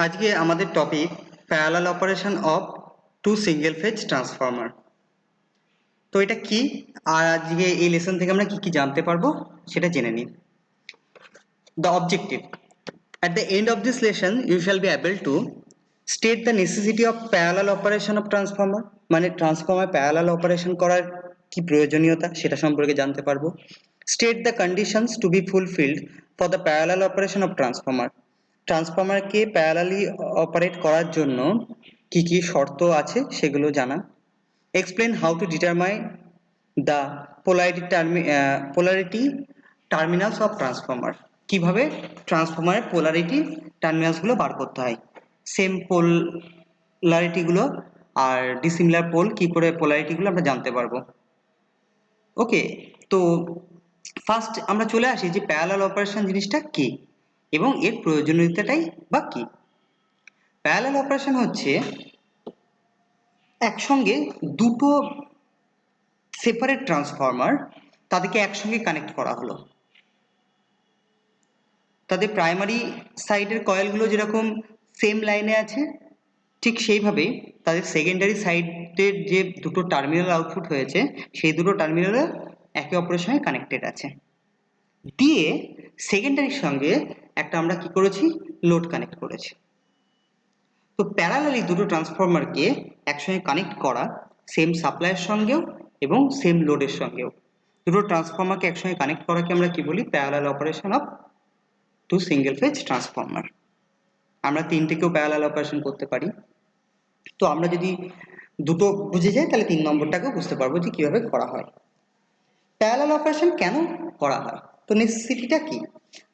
আজকে আমাদের topic parallel operation of two single phase transformer. তো এটা কি, আর আজকে এই লেসন থেকে আমরা কি কি জানতে পারবো সেটা জেনে নিই। The objective: at the end of this lesson you shall be able to state the necessity of parallel operation of transformer, মানে ট্রান্সফর্মার প্যারালাল অপারেশন করার কি প্রয়োজনীয়তা সেটা সম্পর্কে জানতে পারবো। State the conditions to be fulfilled for the parallel operation of transformer, ট্রান্সফর্মারকে parallelly operate করার জন্য কি কি শর্ত আছে সেগুলো জানা। Explain how to determine the polarity terminals of transformer, কিভাবে ট্রান্সফর্মারের পোলারিটি টার্মিনালসগুলো বার করতে হয়, সেম পোলারিটিগুলো আর ডিসিমিলার পোল কি করে পোলারিটিগুলো আমরা জানতে পারবো। ওকে, তো ফার্স্ট আমরা চলে আসি যে প্যারালাল অপারেশন জিনিসটা কি এবং এর প্রয়োজনীয়তাটাই বা কি। প্যারালাল অপারেশন হচ্ছে একসঙ্গে দুটো সেপারেট ট্রান্সফর্মার, তাদেরকে একসঙ্গে কানেক্ট করা হলো। তাদের প্রাইমারি সাইডের কয়েলগুলো যেরকম সেম লাইনে আছে, ঠিক সেইভাবেই তাদের সেকেন্ডারি সাইডের যে দুটো টার্মিনাল আউটপুট হয়েছে সেই দুটো টার্মিনালে একে অপরের সঙ্গে কানেক্টেড আছে। দিয়ে সেকেন্ডারির সঙ্গে একটা আমরা কি করেছি, লোড কানেক্ট করেছি। তো প্যারালালি দুটো ট্রান্সফর্মারকে একসঙ্গে কানেক্ট করা, সেম সাপ্লাইয়ের সঙ্গেও এবং সেম লোডের সঙ্গেও দুটো ট্রান্সফর্মারকে একসঙ্গে কানেক্ট করাকে আমরা কি বলি, parallel operation of two single phase transformer. আমরা তিনটেকেও প্যারালাল অপারেশন করতে পারি। তো আমরা যদি দুটো বুঝে যাই তাহলে 3 নম্বরটাকেও বুঝতে পারবো যে কিভাবে করা হয়। প্যারালাল অপারেশন কেন করা হয়, তো নেসেসিটিটা কি।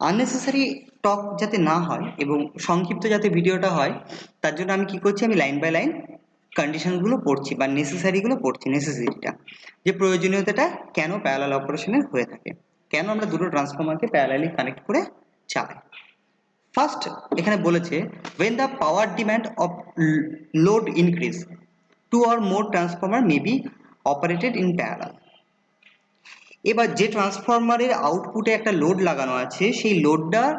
আননেসেসারি টক যাতে না হয় এবং সংক্ষিপ্ত যাতে ভিডিওটা হয় তার জন্য আমি কি করছি, আমি লাইন বাই লাইন কন্ডিশনগুলো পড়ছি বা নেসেসারিগুলো পড়ছি। নেসেসিটিটা যে প্রয়োজনীয়তাটা কেন প্যারালাল অপারেশনের হয়ে থাকে, কেন আমরা দুটো ট্রান্সফর্মারকে প্যারালালি কানেক্ট করে চালাই। ফার্স্ট এখানে বলেছে when the power demand of load increase, two or more transformer may be operated in parallel। এবার যে ট্রান্সফরমারের আউটপুটে একটা লোড লাগানো আছে সেই লোডটার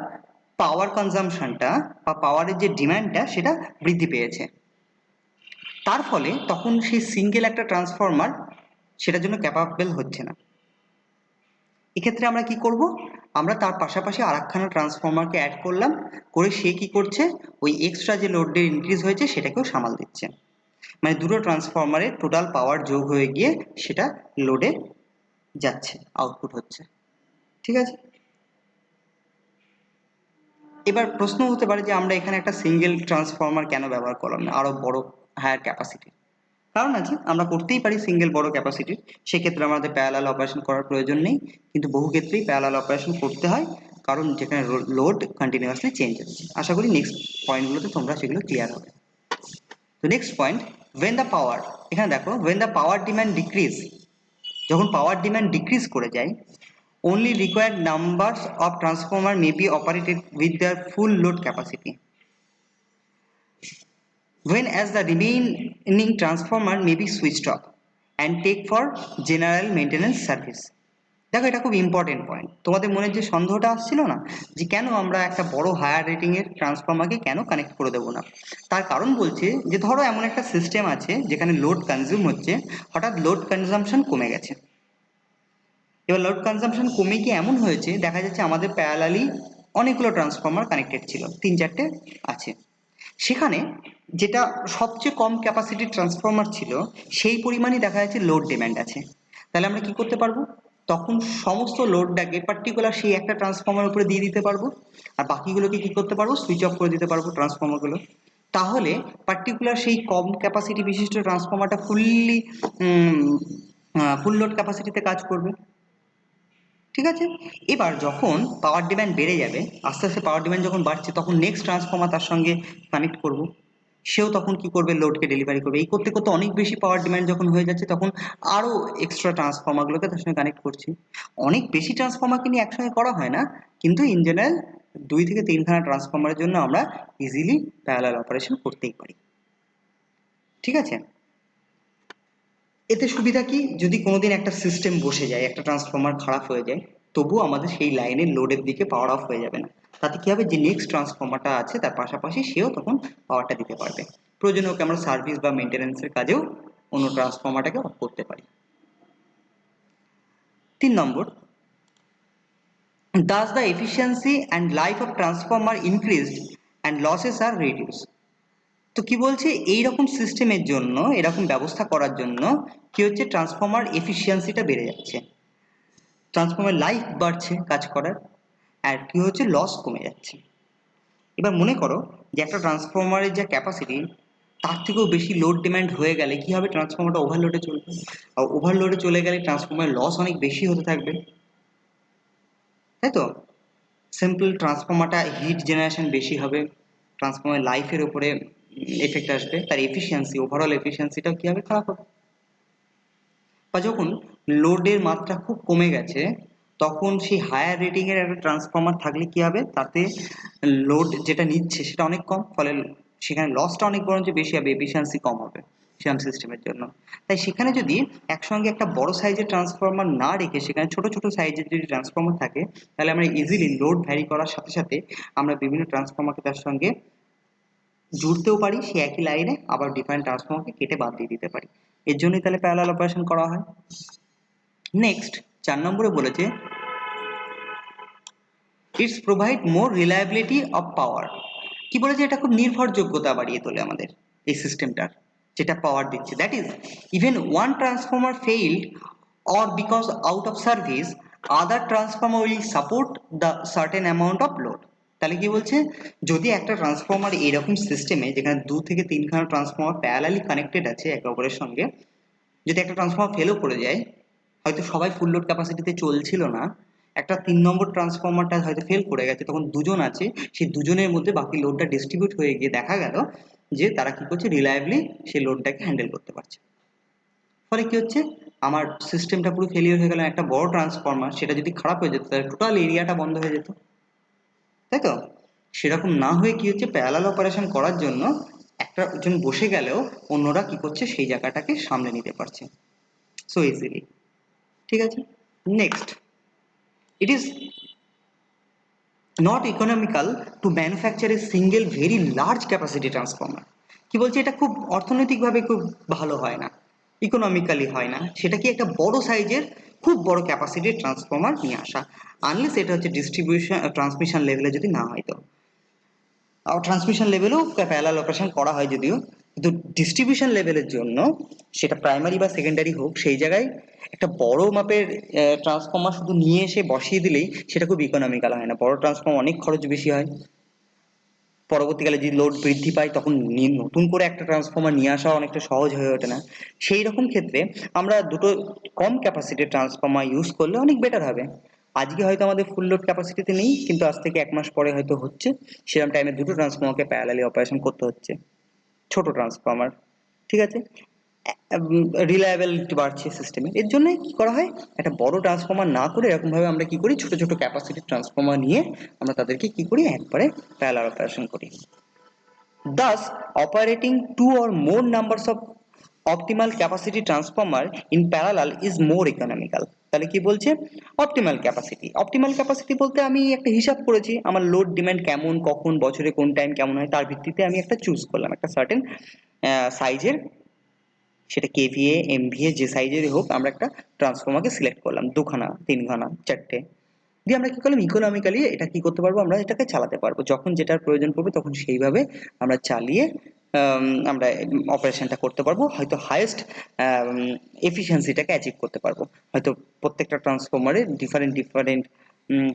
পাওয়ার কনজাম্পশনটা বা পাওয়ারের যে ডিমান্ডটা সেটা বৃদ্ধি পেয়েছে, তার ফলে তখন সেই সিঙ্গেল একটা ট্রান্সফরমার সেটার জন্য ক্যাপাবেল হচ্ছে না। এক্ষেত্রে আমরা কি করব, আমরা তার পাশাপাশি আরেকখানা ট্রান্সফরমারকে অ্যাড করলাম, করে সে কি করছে, ওই এক্সট্রা যে লোডের ইনক্রিজ হয়েছে সেটাকেও সামাল দিচ্ছে। মানে দুটো ট্রান্সফরমারের টোটাল পাওয়ার যোগ হয়ে গিয়ে সেটা লোডে যাচ্ছে, আউটপুট হচ্ছে। ঠিক আছে, এবার প্রশ্ন হতে পারে যে আমরা এখানে একটা সিঙ্গেল ট্রান্সফরমার কেন ব্যবহার করলাম না আরো বড় হায়ার ক্যাপাসিটি। কারণ আছে, আমরা করতেই পারি সিঙ্গেল বড় ক্যাপাসিটির, সেক্ষেত্রে আমাদের প্যারালাল অপারেশন করার প্রয়োজন নেই, কিন্তু বহু ক্ষেত্রেই প্যারালাল অপারেশন করতে হয় কারণ যেখানে লোড কন্টিনিউয়াসলি চেঞ্জ হচ্ছে। আশা করি নেক্সট পয়েন্টগুলোতে তোমরা সেগুলো ক্লিয়ার হবে। তো next point, when the power, এখানে দেখো when the power demand decrease, যখন পাওয়ার ডিমান্ড ডিক্রিজ করে যায়, only required numbers of transformer may be operated with their full load capacity, when as the remaining transformer may be switched off and take for general maintenance service। দেখো এটা খুব important point. তোমাদের মনে যে সন্দেহটা আসছিল না যে কেন আমরা একটা বড় হায়ার রেটিং এর ট্রান্সফর্মারকে কেন কানেক্ট করে দেবো না, তার কারণ বলছে যে ধরো এমন একটা সিস্টেম আছে যেখানে লোড কনজিউম হচ্ছে, হঠাৎ লোড কনজাম্পশন কমে গেছে। এবার লোড কনজাম্পশন কমে গিয়ে এমন হয়েছে, দেখা যাচ্ছে আমাদের প্যারালালি অনেকগুলো ট্রান্সফর্মার কানেক্টেড ছিল, 3-4টে আছে, সেখানে যেটা সবচেয়ে কম ক্যাপাসিটির ট্রান্সফর্মার ছিল সেই পরিমাণই দেখা যাচ্ছে লোড ডিমান্ড আছে। তাহলে আমরা কি করতে পারবো, তখন সমস্ত লোডটাকে পার্টিকুলার সেই একটা ট্রান্সফর্মার উপরে দিয়ে দিতে পারবো, আর বাকিগুলোকে কি করতে পারবো, সুইচ অফ করে দিতে পারবো ট্রান্সফর্মারগুলো। তাহলে পার্টিকুলার সেই কম ক্যাপাসিটি বিশিষ্ট ট্রান্সফর্মারটা ফুল লোড ক্যাপাসিটিতে কাজ করবে। ঠিক আছে, এবার যখন পাওয়ার ডিমান্ড বেড়ে যাবে, আস্তে আস্তে পাওয়ার ডিমান্ড যখন বাড়ছে তখন নেক্সট ট্রান্সফর্মার তার সঙ্গে কানেক্ট করব, সেও তখন কি করবে, লোডকে ডেলিভারি করবে। এই করতে করতে অনেক বেশি পাওয়ার ডিমান্ড যখন হয়ে যাচ্ছে তখন আরো এক্সট্রা ট্রান্সফর্মারগুলোকে তার সঙ্গে কানেক্ট করছি। অনেক বেশি ট্রান্সফর্মারকে নিয়ে একসঙ্গে করা হয় না, কিন্তু ইন জেনারেল 2 থেকে 3খানা ট্রান্সফর্মারের জন্য আমরা ইজিলি প্যারালাল অপারেশন করতেই পারি। ঠিক আছে, এতে সুবিধা কি, যদি কোনোদিন একটা সিস্টেম বসে যায়, একটা ট্রান্সফর্মার খারাপ হয়ে যায়, তবুও আমাদের সেই লাইনের লোডের দিকে পাওয়ার অফ হয়ে যাবে না, তাতে কি হবে, যে নেক্সট ট্রান্সফর্মারটা আছে তার পাশাপাশি সেও তখন পাওয়ারটা দিতে পারবে। প্রয়োজনে ওকে আমরা সার্ভিস বা মেনটেন্যান্সের কাজেও অন্য ট্রান্সফর্মারটাকে অফ করতে পারি। 3 নম্বর, thus the efficiency and life of transformer increased and losses are reduced. তো কি বলছে, এইরকম সিস্টেমের জন্য, এরকম ব্যবস্থা করার জন্য কি হচ্ছে, ট্রান্সফর্মার এফিসিয়েন্সিটা বেড়ে যাচ্ছে, ট্রান্সফর্মার লাইফ বাড়ছে কাজ করার, আর কি হচ্ছে, লস কমে যাচ্ছে। এবার মনে করো যে একটা ট্রান্সফর্মারের যা ক্যাপাসিটি তার থেকেও বেশি লোড ডিমান্ড হয়ে গেলে কি হবে, ট্রান্সফর্মারটা ওভারলোডে চলবে, আর ওভারলোডে চলে গেলে ট্রান্সফর্মারের লস অনেক বেশি হতে থাকবে, তাই তো? সিম্পল ট্রান্সফর্মারটা হিট জেনারেশন বেশি হবে, ট্রান্সফর্মার লাইফের উপরে এফেক্ট আসবে, তার এফিসিয়েন্সি, ওভারঅল এফিসিয়েন্সিটাও কি হবে, খারাপ হবে। বা যখন লোডের মাত্রা খুব কমে গেছে তখন সেই হায়ার রেটিং এর একটা ট্রান্সফর্মার থাকলে কি হবে, তাতে লোড যেটা নিচ্ছে সেটা অনেক কম, ফলে সেখানে লসটা অনেক বরঞ্চ বেশি হবে, এফিসিয়েন্সি কম হবে সেরকম সিস্টেমের জন্য। তাই সেখানে যদি একসঙ্গে একটা বড় সাইজের ট্রান্সফর্মার না রেখে সেখানে ছোট ছোট সাইজের যদি ট্রান্সফর্মার থাকে, তাহলে আমরা ইজিলি লোড ভ্যারি করার সাথে সাথে আমরা বিভিন্ন ট্রান্সফর্মারকে তার সঙ্গে জুড়তেও পারি সেই একই লাইনে, আবার ডিফারেন্ট ট্রান্সফর্মারকে কেটে বাদ দিয়ে দিতে পারি। এর জন্যই তাহলে প্যারালাল অপারেশন করা হয়। নেক্সট 4 নম্বরে বলেছে it's provide more reliability of power. কি বলেছে, এটা খুব নির্ভরযোগ্যতা বাড়িয়ে তোলে আমাদের এই সিস্টেমটার, যেটা পাওয়ার দিচ্ছে, that is even one transformer failed or because out of service other transformer will support the certain amount of load। তাহলে কি বলছে, যদি একটা ট্রান্সফর্মার এরকম সিস্টেমে যেখানে 2 থেকে 3 খানা ট্রান্সফর্মার প্যারালালি কানেক্টেড আছে একে অপরের সঙ্গে, যদি একটা ট্রান্সফর্মার ফেলও করে যায়, হয়তো সবাই ফুল লোড ক্যাপাসিটিতে চলছিল না, একটা 3 নম্বর ট্রান্সফর্মারটা হয়তো ফেল করে গেছে, তখন দুজন আছে, সেই দুজনের মধ্যে বাকি লোডটা ডিস্ট্রিবিউট হয়ে গিয়ে দেখা গেল যে তারা কি করছে, রিলায়েবলি সেই লোডটাকে হ্যান্ডেল করতে পারছে। ফলে কি হচ্ছে, আমার সিস্টেমটা পুরো ফেলিওর হয়ে গেল, একটা বড় ট্রান্সফর্মার সেটা যদি খারাপ হয়ে যেত তাহলে টোটাল এরিয়াটা বন্ধ হয়ে যেত, তাই তো? সেরকম না হয়ে কি হচ্ছে, প্যারালাল অপারেশন করার জন্য একটা জন বসে গেলেও অন্যরা কি করছে, সেই জায়গাটাকে সামলে নিতে পারছে সো ইজিলি। ঠিক আছে, next, it is not economical two manufacture a single very large capacity transformer. কি বলছে, এটা খুব অর্থনৈতিকভাবে খুব ভালো হয় না, ইকোনমিক্যালি হয় না, সেটা কি একটা বড় সাইজের খুব বড় ক্যাপাসিটির ট্রান্সফর্মার নিয়ে আসা, আনলেস এটা হচ্ছে ডিস্ট্রিবিউশন ট্রান্সমিশন লেভেলে যদি না হয় তো। ট্রান্সমিশন লেভেলেও প্যারালাল অপারেশন করা হয় যদিও, কিন্তু ডিস্ট্রিবিউশন লেভেলের জন্য সেটা প্রাইমারি বা সেকেন্ডারি হোক, সেই জায়গায় একটা বড় মাপের ট্রান্সফর্মার শুধু নিয়ে এসে বসিয়ে দিলেই সেটা খুব ইকোনমিক্যাল হয় না, বড় ট্রান্সফর্মার অনেক খরচ বেশি হয়, পরবর্তীকালে যদি লোড বৃদ্ধি পায় তখন নতুন করে একটা ট্রান্সফর্মার নিয়ে আসা অনেকটা সহজ হয়ে ওঠে না। সেই রকম ক্ষেত্রে আমরা দুটো কম ক্যাপাসিটির ট্রান্সফর্মার ইউজ করলে অনেক বেটার হবে। আজকে হয়তো আমাদের ফুল লোড ক্যাপাসিটিতে নেই, কিন্তু আজ থেকে 1 মাস পরে হয়তো হচ্ছে, সেরকম টাইমে দুটো ট্রান্সফর্মারকে প্যারালালি অপারেশন করতে হচ্ছে, ছোট ট্রান্সফর্মার। ঠিক আছে, রিলায়েবিলিটি বাড়ছে সিস্টেমে, এর জন্য কি করা হয়, একটা বড় ট্রান্সফর্মার না করে এরকম ভাবে আমরা কি করি, ছোট ছোট ক্যাপাসিটির ট্রান্সফর্মার নিয়ে আমরা তাদেরকে কি করি, একবারে প্যারালাল অপারেশন করি। Thus, operating two or more numbers of optimal capacity transformer in parallel is more economical। তাহলে কি বলছে, অপটিমাল ক্যাপাসিটি বলতে আমি একটা হিসাব করেছি, আমার লোড ডিমান্ড কেমন, কখন বছরে কোন টাইম কেমন হয়, তার ভিত্তিতে আমি একটা চুজ করলাম একটা সার্টেন সাইজের, সেটা কেভিএ এমভিএ যে সাইজেরই হোক, আমরা একটা ট্রান্সফর্মারকে সিলেক্ট করলাম, 2খানা 3খানা 4টে, দিয়ে আমরা কি করলাম, ইকোনমিক্যালি এটা কি করতে পারবো, আমরা এটাকে চালাতে পারবো, যখন যেটার প্রয়োজন পড়বে তখন সেইভাবে আমরা চালিয়ে আমরা অপারেশনটা করতে পারবো, হয়তো হাইয়েস্ট এফিসিয়েন্সিটাকে অ্যাচিভ করতে পারবো। হয়তো প্রত্যেকটা ট্রান্সফর্মারে ডিফারেন্ট ডিফারেন্ট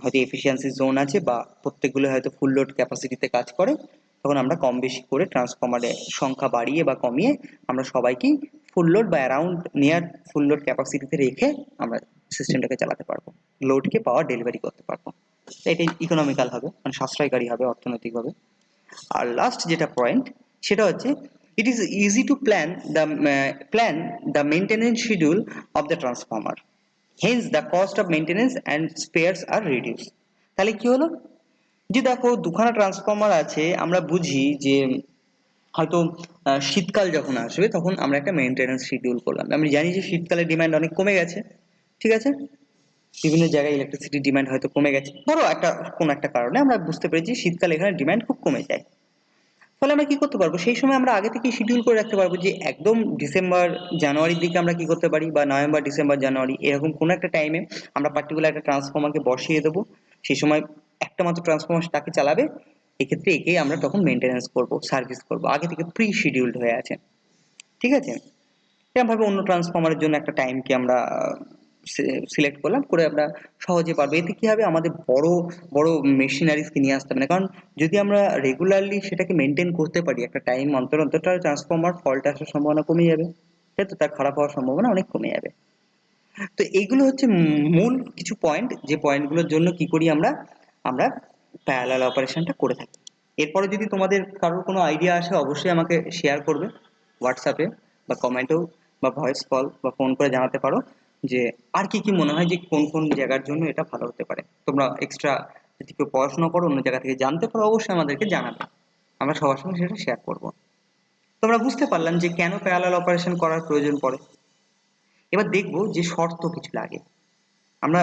হয়তো এফিসিয়েন্সি জোন আছে, বা প্রত্যেকগুলো হয়তো ফুল লোড ক্যাপাসিটিতে কাজ করে, তখন আমরা কম বেশি করে ট্রান্সফর্মারের সংখ্যা বাড়িয়ে বা কমিয়ে আমরা সবাইকেই ফুল লোড বা অ্যারাউন্ড নিয়ার ফুল লোড ক্যাপাসিটিতে রেখে আমরা সিস্টেমটাকে চালাতে পারবো, লোডকে পাওয়ার ডেলিভারি করতে পারবো। এটাই ইকোনমিক্যাল হবে, মানে সাশ্রয়কারী হবে অর্থনৈতিকভাবে। আর লাস্ট যেটা পয়েন্ট, সেটা হচ্ছে it is easy to plan the maintenance schedule of the transformer, hence the cost of maintenance and spares are reduce. তাহলে কি হলো, যে দেখো 2খানা ট্রান্সফর্মার আছে, আমরা বুঝি যে হয়তো শীতকাল যখন আসবে তখন আমরা একটা মেনটেনেন্স শিডিউল করলাম, আমি জানি যে শীতকালে ডিমান্ড অনেক কমে গেছে, ঠিক আছে, বিভিন্ন জায়গায় ইলেকট্রিসিটি ডিমান্ড হয়তো কমে গেছে, ধরো কোনো একটা কারণে আমরা বুঝতে পেরেছি শীতকালে এখানে ডিমান্ড খুব কমে যায়। ফলে আমরা কি করতে পারবো, সেই সময় আমরা আগে থেকেই শিডিউল করে রাখতে পারবো যে একদম ডিসেম্বর জানুয়ারির দিকে আমরা কি করতে পারি, বা নভেম্বর ডিসেম্বর জানুয়ারি এরকম কোনো একটা টাইমে আমরা পার্টিকুলার একটা ট্রান্সফর্মারকে বসিয়ে দেবো। সেই সময় একটা মাত্র ট্রান্সফর্মার তাকে চালাবে, এক্ষেত্রে একেই আমরা তখন মেনটেন্যান্স করবো, সার্ভিস করবো, আগে থেকে প্রি শিডিউলড হয়ে আছে। ঠিক আছে, এরকম ভাবে অন্য ট্রান্সফর্মারের জন্য একটা টাইমকে আমরা সিলেক্ট করলাম, করে আমরা সহজে পারবো। এতে কি হবে, আমাদের বড় বড় মেশিনারিজকে নিয়ে আসতে হবে না, কারণ যদি আমরা রেগুলারলি সেটাকে মেনটেন করতে পারি একটা টাইম অন্তর অন্তর, তাহলে ট্রান্সফর্মার ফল্ট আসার সম্ভাবনা কমে যাবে, তাই তো, তার খারাপ হওয়ার সম্ভাবনা অনেক কমে যাবে। তো এইগুলো হচ্ছে মূল কিছু পয়েন্ট, যে পয়েন্টগুলোর জন্য কি করি আমরা আমরা প্যারালাল অপারেশনটা করে থাকি। এরপরে যদি তোমাদের কারোর কোনো আইডিয়া আসে অবশ্যই আমাকে শেয়ার করবে হোয়াটসঅ্যাপে বা কমেন্টেও বা ভয়েস কল বা ফোন করে জানাতে পারো যে আর কি কি মনে হয় যে কোন কোন জায়গার জন্য এটা ভালো হতে পারে। তোমরা এক্সট্রা যদি কেউ পড়াশোনা করো অন্য জায়গা থেকে জানতে পারো অবশ্যই আমাদেরকে জানাবে, আমরা সবার সঙ্গে সেটা শেয়ার করবো। তোমরা বুঝতে পারলাম যে কেন প্যারালাল অপারেশন করার প্রয়োজন পড়ে। এবার দেখবো যে শর্ত কিছু লাগে। আমরা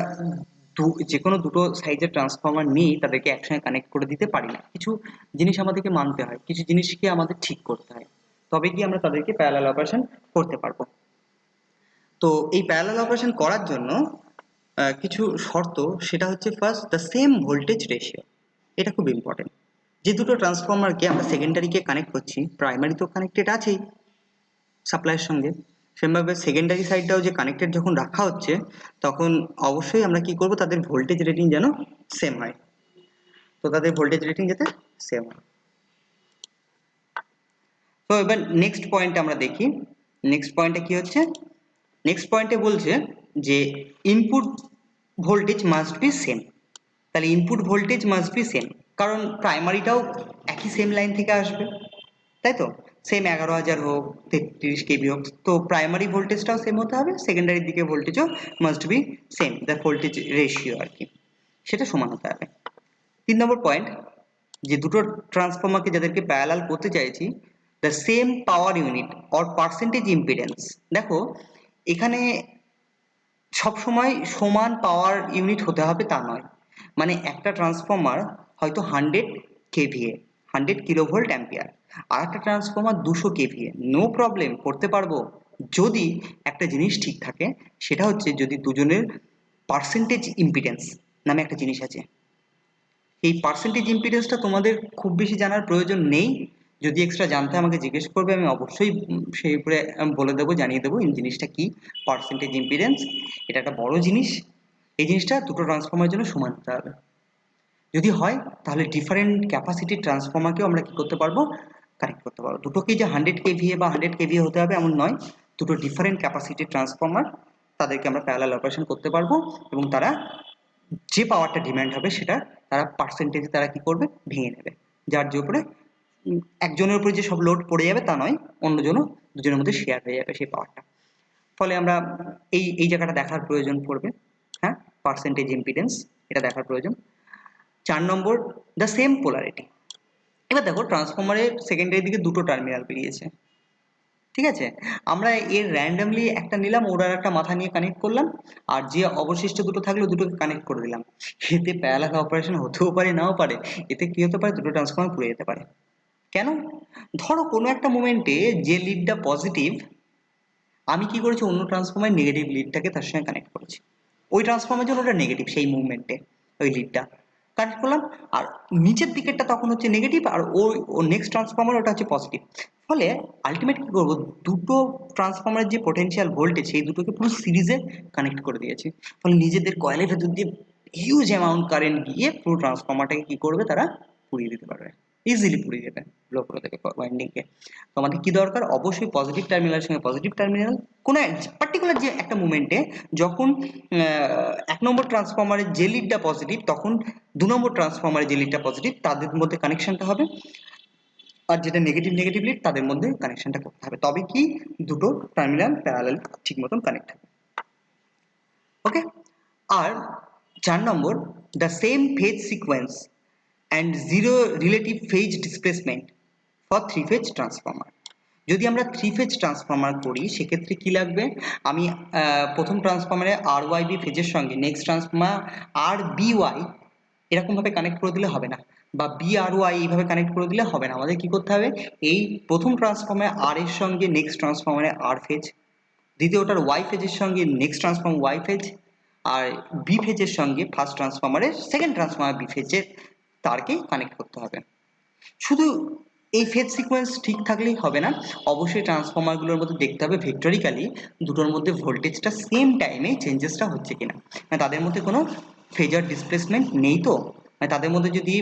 যে কোনো দুটো সাইজের ট্রান্সফর্মার নিয়ে তাদেরকে একসঙ্গে কানেক্ট করে দিতে পারি না, কিছু জিনিস আমাদেরকে মানতে হয়, কিছু জিনিসকে আমাদের ঠিক করতে হয়, তবে কি আমরা তাদেরকে প্যারালাল অপারেশন করতে পারবো। তো এই প্যারালাল অপারেশন করার জন্য কিছু শর্ত, সেটা হচ্ছে first the same voltage ratio, এটা খুব ইম্পর্টেন্ট। যে দুটো ট্রান্সফর্মারকে আমরা সেকেন্ডারিকে কানেক্ট করছি, প্রাইমারি তো কানেক্টেড আছেই সাপ্লাইয়ের সঙ্গে, সেমভাবে সেকেন্ডারি সাইডটাও যে কানেক্টেড যখন রাখা হচ্ছে তখন অবশ্যই আমরা কি করব, তাদের ভোল্টেজ রেটিং যেন সেম হয়। তো তাদের ভোল্টেজ রেটিং যাতে সেম হয়। তো এবার নেক্সট পয়েন্ট আমরা দেখি, নেক্সট পয়েন্টে কি হচ্ছে, নেক্সট পয়েন্টে বলছে যে input voltage must be same. তাহলে input voltage must be same, কারণ প্রাইমারিটাও একই সেম লাইন থেকে আসবে, তাই তো, সেম 11,000 হোক 33 কেভি হোক, তো প্রাইমারি ভোল্টেজটাও সেম হতে হবে, সেকেন্ডারির দিকে ভোল্টেজও must be same, the voltage ratio আর কি, সেটা সমান হতে হবে। 3 নম্বর পয়েন্ট, যে দুটো ট্রান্সফর্মারকে যাদেরকে প্যারালাল করতে চাইছি, the same power unit or percentage impedance. দেখো এখানে সবসময় সমান পাওয়ার ইউনিট হতে হবে তা নয়, মানে একটা ট্রান্সফর্মার হয়তো 100 কেভিএ 100 কিলোভোল্ট অ্যাম্পিয়ার, আর একটা ট্রান্সফর্মার 200 কেভিএ, নো প্রবলেম, করতে পারবো যদি একটা জিনিস ঠিক থাকে, সেটা হচ্ছে যদি দুজনের পার্সেন্টেজ ইম্পিডেন্স নামে একটা জিনিস আছে। এই পার্সেন্টেজ ইম্পিডেন্সটা তোমাদের খুব বেশি জানার প্রয়োজন নেই, যদি এক্সট্রা জানতে আমাকে জিজ্ঞেস করবে, আমি অবশ্যই সেই উপরে বলে দেবো, জানিয়ে দেবো এই জিনিসটা কি পার্সেন্টেজ ইম্পিডেন্স। এটা একটা বড় জিনিস, এই জিনিসটা দুটো ট্রান্সফর্মারের জন্য সমান হতে হবে। যদি হয় তাহলে ডিফারেন্ট ক্যাপাসিটির ট্রান্সফর্মারকেও আমরা কি করতে পারবো, কানেক্ট করতে পারবো। দুটোকেই যে 100 কেভিএ বা 100 কেভিএ হতে হবে এমন নয়, দুটো ডিফারেন্ট ক্যাপাসিটির ট্রান্সফর্মার, তাদেরকে আমরা প্যারালাল অপারেশন করতে পারবো, এবং তারা যে পাওয়ারটা ডিমান্ড হবে সেটা তারা পার্সেন্টেজে তারা কি করবে, ভেঙে নেবে, যার যে উপরে একজনের উপরে যে সব লোড পড়ে যাবে তা নয়, অন্যজনও দুজনের মধ্যে শেয়ার হয়ে যাবে সেই পাওয়ারটা। ফলে আমরা এই এই জায়গাটা দেখার প্রয়োজন পড়বে, হ্যাঁ, পার্সেন্টেজ ইম্পিডেন্স এটা দেখার প্রয়োজন। 4 নম্বর, দ্য সেম পোলারিটি। এবার দেখো ট্রান্সফর্মারের সেকেন্ডারি দিকে দুটো টার্মিনাল বেরিয়েছে, ঠিক আছে, আমরা এর র্যান্ডমলি একটা নিলাম, ওর আর একটা মাথা নিয়ে কানেক্ট করলাম, আর যে অবশিষ্ট দুটো থাকলো দুটোকে কানেক্ট করে দিলাম। এতে প্যারালাল অপারেশন হতেও পারে নাও পারে, এতে কি হতে পারে, দুটো ট্রান্সফর্মার পুড়ে যেতে পারে। কেন, ধরো কোনো একটা মোমেন্টে যে লিডটা পজিটিভ, আমি কি করেছি, অন্য ট্রান্সফর্মার নেগেটিভ লিডটাকে তার সঙ্গে কানেক্ট করেছি, ওই ট্রান্সফর্মার জন্য ওটা নেগেটিভ, সেই মুভমেন্টে ওই লিডটা কানেক্ট করলাম, আর নিচের দিকেরটা তখন হচ্ছে নেগেটিভ, আর ওই নেক্সট ট্রান্সফর্মার ওটা হচ্ছে পজিটিভ। ফলে আলটিমেট কি করবো, দুটো ট্রান্সফর্মারের যে পোটেনশিয়াল ভোল্টেজ সেই দুটোকে পুরো সিরিজে কানেক্ট করে দিয়েছে, ফলে নিজেদের কয়েলের ভেতর দিয়ে হিউজ অ্যামাউন্ট কারেন্ট গিয়ে পুরো ট্রান্সফর্মারটাকে কি করবে, তারা পুড়িয়ে দিতে পারবে, ইজিলি পুড়িয়ে দেবে ব্লক করে দেবে ওয়াইন্ডিংকে। তো আমাদের কি দরকার, অবশ্যই পজিটিভ টার্মিনালের সঙ্গে পজিটিভ টার্মিনাল, কোনো পার্টিকুলার যে একটা মোমেন্টে যখন 1 নম্বর ট্রান্সফর্মারের যে লিডটা পজিটিভ, তখন 2 নম্বর ট্রান্সফর্মারের যে লিডটা পজিটিভ তাদের মধ্যে কানেকশনটা হবে, আর যেটা নেগেটিভ নেগেটিভ লিড তাদের মধ্যে কানেকশনটা করতে হবে, তবে কি দুটো টার্মিনাল প্যারালাল ঠিক মতন কানেক্ট হবে। ওকে, আর 4 number, the same phase sequence and zero relative phase displacement for 3 phase transformer. যদি আমরা 3 ফেজ ট্রান্সফরমার করি সেক্ষেত্রে কি লাগবে, আমি প্রথম ট্রান্সফরমারে RYB ফেজের সঙ্গে নেক্সট ট্রান্সফরমার RBY এরকম ভাবে কানেক্ট করে দিলে হবে না, বা BRY এইভাবে কানেক্ট করে দিলে হবে না। আমাদের কি করতে হবে, এই প্রথম ট্রান্সফরমারে R এর সঙ্গে নেক্সট ট্রান্সফরমারে R ফেজ, দ্বিতীয়টার Y ফেজের সঙ্গে নেক্সট ট্রান্সফরমার Y ফেজ, আর B ফেজের সঙ্গে ফার্স্ট ট্রান্সফরমারের সেকেন্ড ট্রান্সফরমার B ফেজের তারকে কানেক্ট করতে হবে। শুধু এই ফেজ সিকোয়েন্স ঠিক থাকলেই হবে না, অবশ্যই ট্রান্সফরমারগুলোর মধ্যে দেখতে হবে ভেক্টরিক্যালি দুটোর মধ্যে ভোল্টেজটা সেম টাইমে চেঞ্জেসটা হচ্ছে কিনা, মানে তাদের মধ্যে কোনো ফেজার ডিসপ্লেসমেন্ট নেই তো, মানে তাদের মধ্যে যদি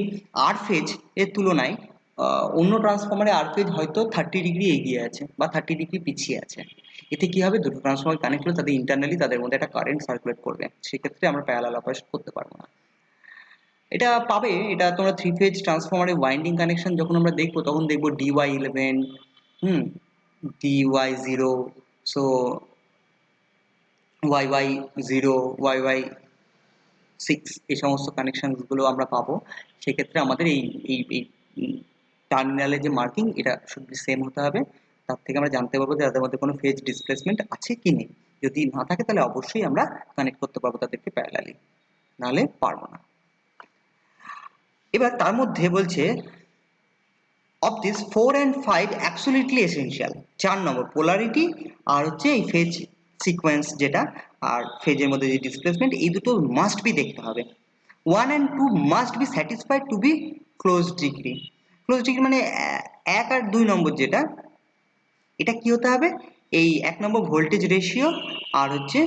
আর ফেজ এর তুলনায় অন্য ট্রান্সফরমারে আর ফেজ হয়তো 30 ডিগ্রি এগিয়ে আছে বা 30 ডিগ্রি পিছিয়ে আছে, এতে কি হবে, দুটো ট্রান্সফরমার কানেক্ট হলে তাদের ইন্টারনালি তাদের মধ্যে একটা কারেন্ট সার্কুলেট করবে, সেক্ষেত্রে আমরা প্যারালাল অপারেশন করতে পারবো না। এটা পাবে, এটা তোমরা 3 ফেজ ট্রান্সফরমারের ওয়াইন্ডিং কানেকশন যখন আমরা দেখবো তখন দেখবো DY11, DY0, so YY0, YY6 এই সমস্ত কানেকশনগুলো আমরা পাবো। সেক্ষেত্রে আমাদের এই টার্মিনালের যে মার্কিং এটা শুড বি সেম হতে হবে, তার থেকে আমরা জানতে পারবো যে তাদের মধ্যে কোনো ফেজ ডিসপ্লেসমেন্ট আছে কি নেই। যদি না থাকে তাহলে অবশ্যই আমরা কানেক্ট করতে পারবো তাদেরকে প্যারালালি, নাহলে পারবো না। এবার তার মধ্যে বলছে of this 4 and 5 absolutely essential, 4 number polarity আর হচ্ছে এই ফেজ সিকোয়েন্স যেটা, আর ফেজের মধ্যে যে ডিসপ্লেসমেন্ট, এই দুটো মাস্ট বি দেখতে হবে। 1 and 2 must be satisfied to be close degree. Close degree মানে 1 আর 2 নম্বর যেটা, এটা কি হতে হবে, এই 1 নম্বর ভোল্টেজ রেশিও আর হচ্ছে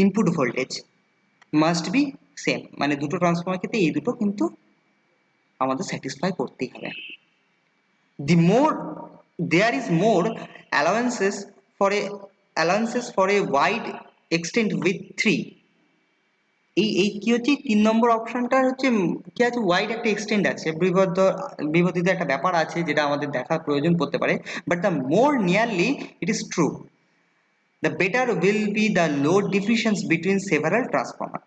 input voltage must be same, মানে দুটো ট্রান্সফরমার ক্ষেত্রে এই দুটো কিন্তু আমাদের স্যাটিসফাই করতেই হবে। The more there is more allowances for a wide extent with 3, এই কি হচ্ছে 3 নম্বর অপশনটা হচ্ছে কি আছে, ওয়াইড একটা এক্সটেন্ড আছে, বিবর্ধিত একটা ব্যাপার আছে যেটা আমাদের দেখার প্রয়োজন পড়তে পারে, but the more nearly it is true, the better will be the load difference between several transformer।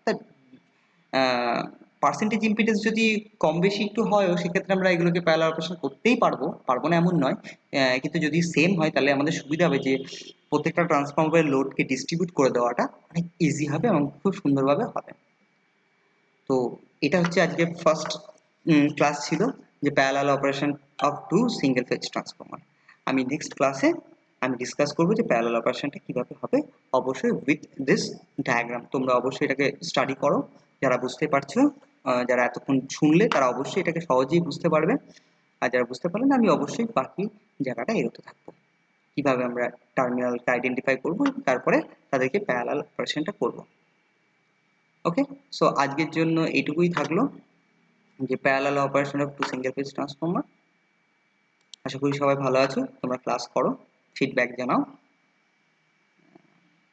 Percentage impedance যদি কম বেশি একটু হয় সেক্ষেত্রে আমরা এগুলোকে প্যারালাল অপারেশন করতেই পারবো না এমন নয়, কিন্তু যদি সেম হয় তাহলে আমাদের সুবিধা হবে যে প্রত্যেকটা ট্রান্সফরমারের লোডকে ডিস্ট্রিবিউট করে দেওয়াটা অনেক ইজি হবে এবং খুব সুন্দরভাবে হবে। তো এটা হচ্ছে আজকে ফার্স্ট ক্লাস ছিল যে parallel operation of two single phase transformer. আমি নেক্সট ক্লাসে আমি ডিসকাস করবো যে প্যারালাল অপারেশনটা কিভাবে হবে, অবশ্যই উইথ দিস ডায়াগ্রাম। তোমরা অবশ্যই এটাকে স্টাডি করো, যারা বুঝতে পারছো, যারা এতক্ষণ শুনলে তারা অবশ্যই এটাকে সহজেই বুঝতে পারবে, আর যারা বুঝতে পারলে না আমি অবশ্যই বাকি জায়গাটা এগোতে থাকবো, কিভাবে আমরা টার্মিনালকে আইডেন্টিফাই করবো তারপরে তাদেরকে প্যারালাল অপারেশনটা করবো। ওকে, সো আজকের জন্য এইটুকুই থাকলো যে parallel operation of two single phase transformer. আশা করি সবাই ভালো আছো, তোমরা ক্লাস করো, ফিডব্যাক জানাও।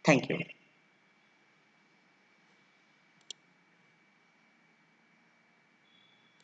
Thank you.